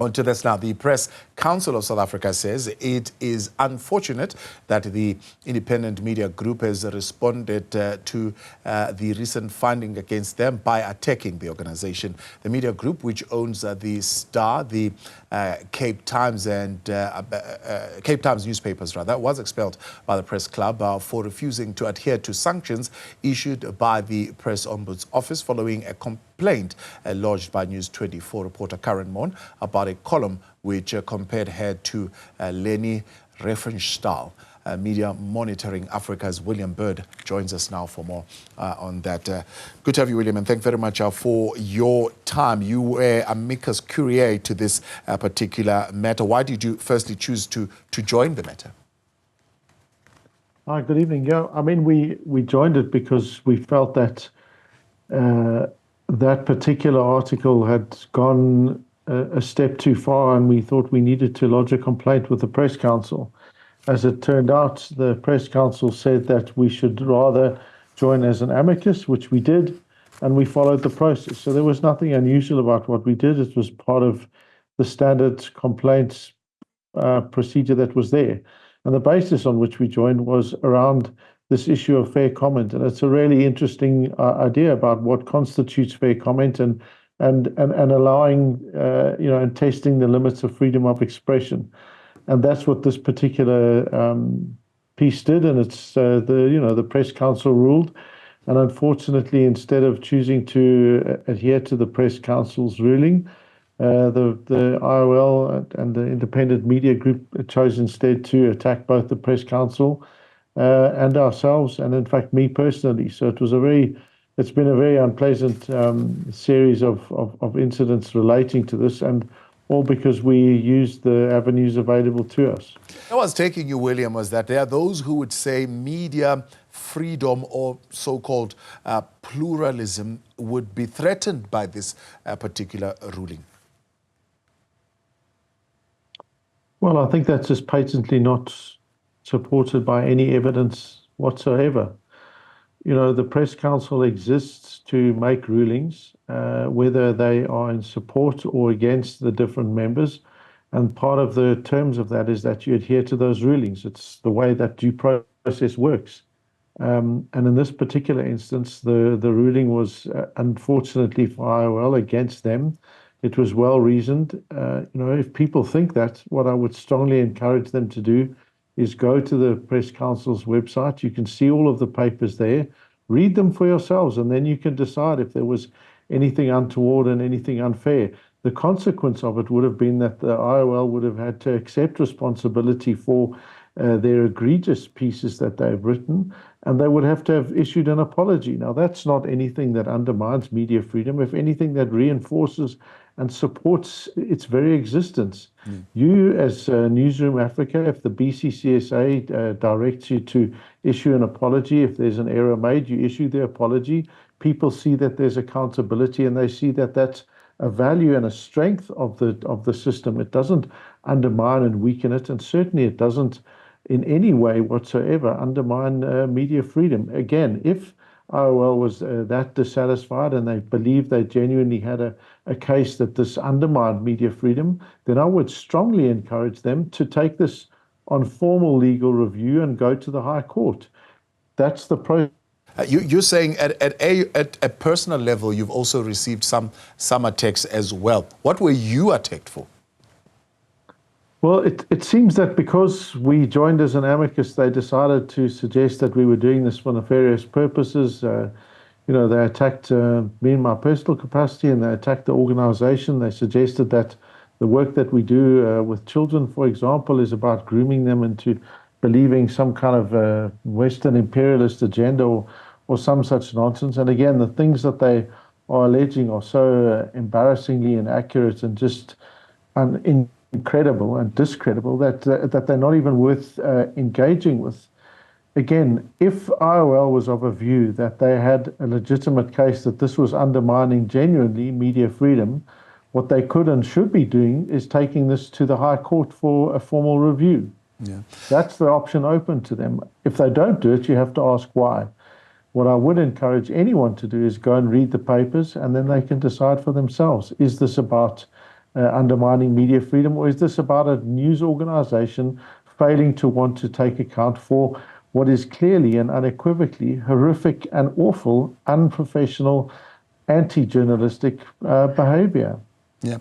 On to this now. The Press Council of South Africa says it is unfortunate that the independent media group has responded to the recent finding against them by attacking the organization. The media group, which owns the Star, the Cape Times and Cape Times newspapers, rather, was expelled by the Press Club for refusing to adhere to sanctions issued by the Press Ombuds Office following a complaint lodged by News 24 reporter Karyn Maughan about a column which compared her to Leni Riefenstahl. Media Monitoring Africa's William Bird joins us now for more on that. Good to have you, William, and thank you very much for your time. You were amicus curiae to this particular matter. Why did you firstly choose to join the matter? Hi, good evening. Yeah, I mean, we joined it because we felt that that particular article had gone a step too far, and we thought we needed to lodge a complaint with the Press Council. As it turned out, the Press Council said that we should rather join as an amicus, which we did, and we followed the process. So there was nothing unusual about what we did. It was part of the standard complaints procedure that was there. And the basis on which we joined was around this issue of fair comment. And it's a really interesting idea about what constitutes fair comment and allowing, and testing the limits of freedom of expression. And that's what this particular piece did. And it's the Press Council ruled. And unfortunately, instead of choosing to adhere to the Press Council's ruling, the IOL and the Independent Media Group chose instead to attack both the Press Council and ourselves, and in fact me personally. So it's been a very unpleasant series of incidents relating to this, and all because we used the avenues available to us. I was taking you, William, was that there are those who would say media freedom or so-called pluralism would be threatened by this particular ruling. Well, I think that's just patently not supported by any evidence whatsoever. You know, the Press Council exists to make rulings, whether they are in support or against the different members. And part of the terms of that is that you adhere to those rulings. It's the way that due process works. And in this particular instance, the ruling was, unfortunately for IOL, against them. It was well reasoned. If people think that, what I would strongly encourage them to do is go to the Press Council's website. You can see all of the papers there. Read them for yourselves, and then you can decide if there was anything untoward and anything unfair. The consequence of it would have been that the IOL would have had to accept responsibility for their egregious pieces that they've written, and they would have to have issued an apology. Now, that's not anything that undermines media freedom. If anything, that reinforces and supports its very existence. You, as Newzroom Afrika, if the BCCSA directs you to issue an apology, if there's an error made, you issue the apology. People see that there's accountability, and they see that that's a value and a strength of the system. It doesn't undermine and weaken it, and certainly it doesn't in any way whatsoever undermine media freedom. Again, if IOL was that dissatisfied and they believed they genuinely had a case that this undermined media freedom, then I would strongly encourage them to take this on formal legal review and go to the High Court. That's the process. You're saying at a personal level, you've also received some attacks as well. What were you attacked for? Well, it seems that because we joined as an amicus, they decided to suggest that we were doing this for nefarious purposes. They attacked me in my personal capacity, and they attacked the organization. They suggested that the work that we do with children, for example, is about grooming them into believing some kind of Western imperialist agenda or some such nonsense. And again, the things that they are alleging are so embarrassingly inaccurate and just incredible and discreditable that they're not even worth engaging with. Again, if IOL was of a view that they had a legitimate case that this was undermining genuinely media freedom, what they could and should be doing is taking this to the High Court for a formal review. Yeah. That's the option open to them. If they don't do it, you have to ask why. What I would encourage anyone to do is go and read the papers, and then they can decide for themselves. Is this about undermining media freedom, or is this about a news organization failing to want to take account for what is clearly and unequivocally horrific and awful, unprofessional, anti-journalistic behavior? Yeah.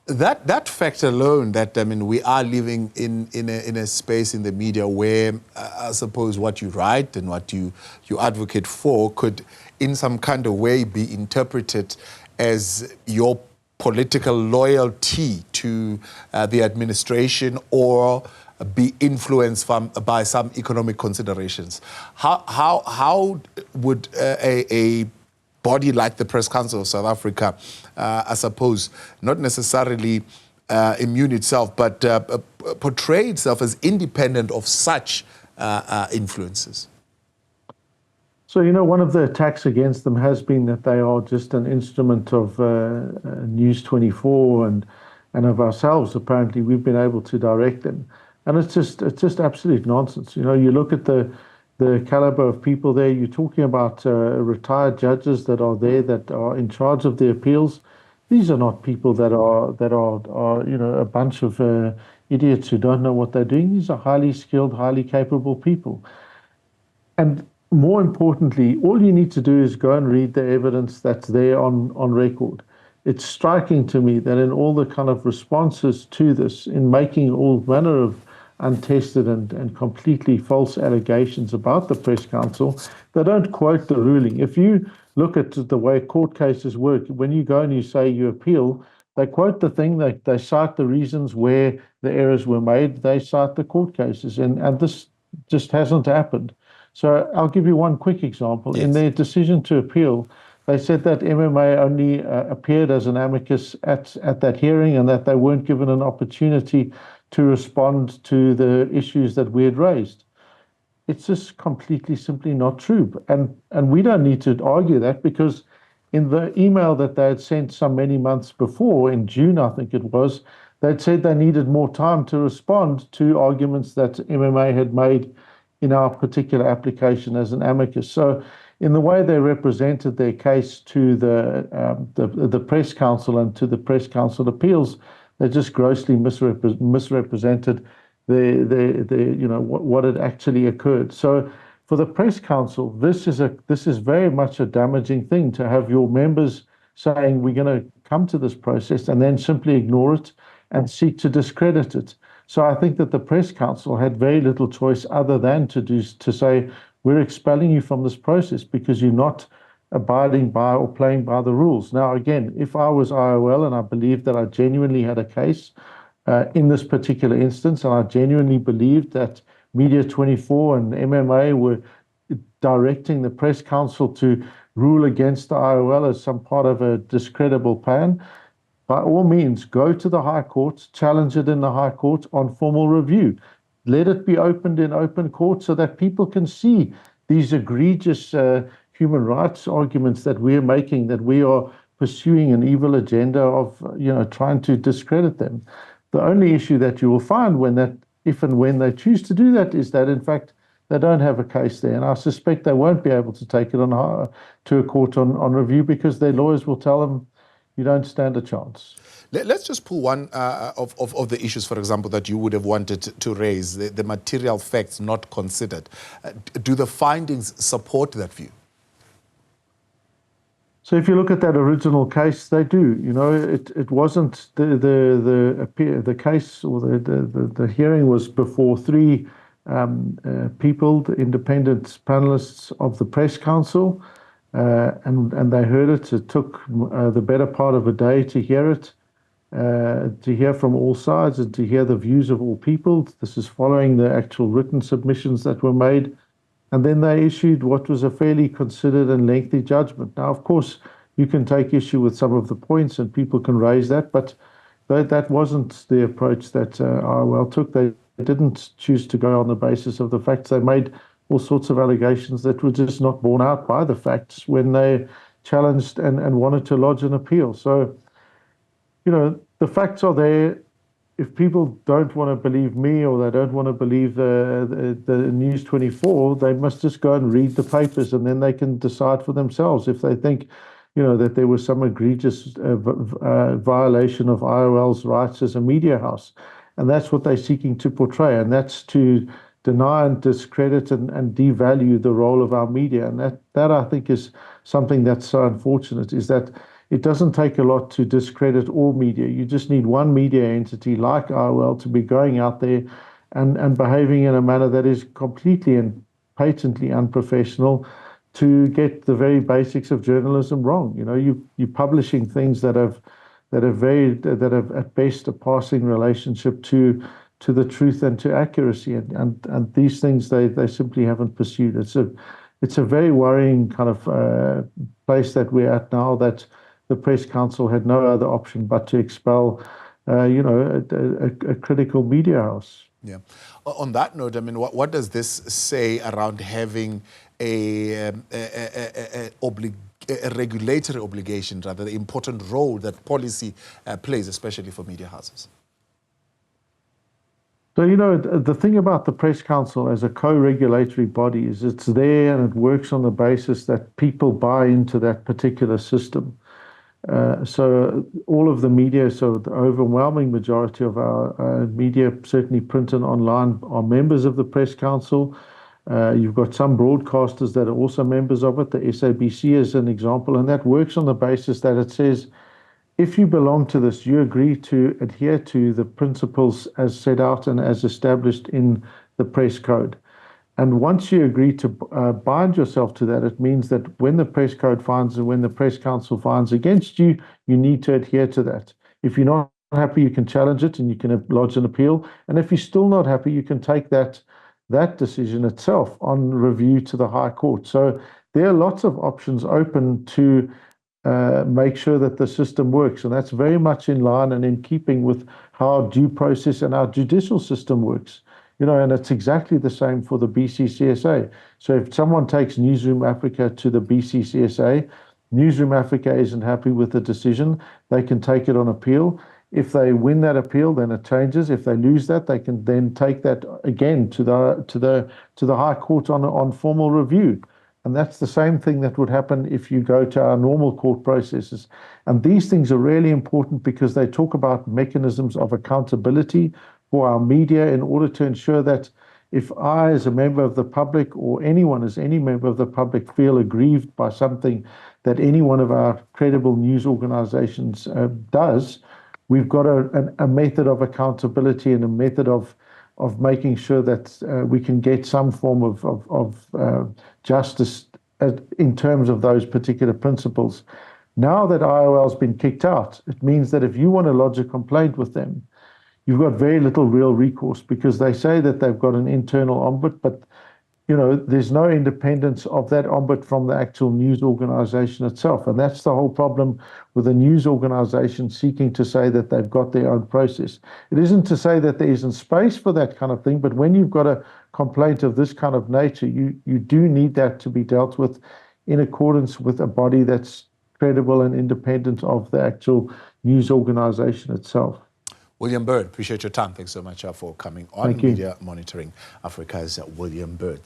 That fact alone, that I mean, we are living in a space in the media where I suppose what you write and what you advocate for could, in some kind of way, be interpreted as your political loyalty to the administration, or be influenced by some economic considerations. How would a body like the Press Council of South Africa, I suppose, not necessarily immune itself, but portray itself as independent of such influences? So, one of the attacks against them has been that they are just an instrument of News 24 and of ourselves. Apparently, we've been able to direct them. And it's just absolute nonsense. You look at the caliber of people there. You're talking about retired judges that are there, that are in charge of the appeals. These are not people that are a bunch of idiots who don't know what they're doing. These are highly skilled, highly capable people. And more importantly, all you need to do is go and read the evidence that's there on record. It's striking to me that in all the kind of responses to this, in making all manner of untested and completely false allegations about the Press Council, they don't quote the ruling. If you look at the way court cases work, when you go and you say you appeal, they quote the thing, they cite the reasons where the errors were made, they cite the court cases, and this just hasn't happened. So I'll give you one quick example. Yes. In their decision to appeal, they said that MMA only appeared as an amicus at that hearing, and that they weren't given an opportunity to respond to the issues that we had raised. It's just completely simply not true. And we don't need to argue that, because in the email that they had sent so many months before, in June, I think it was, they'd said they needed more time to respond to arguments that MMA had made in our particular application as an amicus. So in the way they represented their case to the Press Council and to the Press Council appeals, they just grossly misrepresented what had actually occurred. So for the Press Council, this is very much a damaging thing, to have your members saying we're going to come to this process and then simply ignore it and seek to discredit it. So I think that the Press Council had very little choice other than to say, we're expelling you from this process because you're not abiding by or playing by the rules. Now, again, if I was IOL and I believed that I genuinely had a case in this particular instance, and I genuinely believed that Media 24 and MMA were directing the Press Council to rule against the IOL as some part of a discreditable plan, by all means, go to the High Court, challenge it in the High Court on formal review. Let it be opened in open court so that people can see these egregious human rights arguments that we're making, that we are pursuing an evil agenda of, trying to discredit them. The only issue that you will find if and when they choose to do that, is that, in fact, they don't have a case there. And I suspect they won't be able to take it to a court on review, because their lawyers will tell them, you don't stand a chance. Let's just pull one of the issues, for example, that you would have wanted to raise, the material facts not considered. Do the findings support that view? So if you look at that original case, they do. It wasn't the case, or the hearing was before three people, the independent panelists of the Press Council. And they heard it. It took the better part of a day to hear it, to hear from all sides and to hear the views of all people. This is following the actual written submissions that were made. And then they issued what was a fairly considered and lengthy judgment. Now, of course, you can take issue with some of the points and people can raise that, but that wasn't the approach that IOL took. They didn't choose to go on the basis of the facts. They made all sorts of allegations that were just not borne out by the facts when they challenged and wanted to lodge an appeal. So, the facts are there. If people don't want to believe me, or they don't want to believe the News 24, they must just go and read the papers, and then they can decide for themselves. If they think that there was some egregious violation of IOL's rights as a media house. And that's what they're seeking to portray. And that's to deny and discredit and devalue the role of our media. And that I think is something that's so unfortunate, is that it doesn't take a lot to discredit all media. You just need one media entity like IOL to be going out there and behaving in a manner that is completely and patently unprofessional, to get the very basics of journalism wrong. You're publishing things that have at best a passing relationship to the truth and to accuracy, and these things they simply haven't pursued. It's a very worrying kind of place that we're at now, that the Press Council had no other option but to expel a critical media house. Yeah. On that note, I mean, what does this say around having a regulatory obligation, rather, the important role that policy plays, especially for media houses? So, the thing about the Press Council as a co-regulatory body is it's there and it works on the basis that people buy into that particular system. So all of the media, so the overwhelming majority of our media, certainly print and online, are members of the Press Council. You've got some broadcasters that are also members of it, the SABC as an example, and that works on the basis that it says, if you belong to this, you agree to adhere to the principles as set out and as established in the press code. And once you agree to bind yourself to that, it means that when the press code finds and when the Press Council finds against you, you need to adhere to that. If you're not happy, you can challenge it and you can lodge an appeal. And if you're still not happy, you can take that decision itself on review to the High Court. So there are lots of options open to make sure that the system works. And that's very much in line and in keeping with how due process and our judicial system works. And it's exactly the same for the BCCSA. So if someone takes Newzroom Afrika to the BCCSA, Newzroom Afrika isn't happy with the decision, they can take it on appeal. If they win that appeal, then it changes. If they lose that, they can then take that again to the High Court on formal review. And that's the same thing that would happen if you go to our normal court processes. And these things are really important because they talk about mechanisms of accountability for our media, in order to ensure that if I, as a member of the public, or anyone as any member of the public, feel aggrieved by something that any one of our credible news organizations does, we've got a method of accountability and a method of making sure that we can get some form of justice in terms of those particular principles. Now that IOL's been kicked out, it means that if you want to lodge a complaint with them, you've got very little real recourse, because they say that they've got an internal ombud, but there's no independence of that ombud from the actual news organization itself. And that's the whole problem with a news organization seeking to say that they've got their own process. It isn't to say that there isn't space for that kind of thing, but when you've got a complaint of this kind of nature, you do need that to be dealt with in accordance with a body that's credible and independent of the actual news organization itself. William Bird, appreciate your time. Thanks so much for coming on. Thank you. Media Monitoring Africa's William Bird.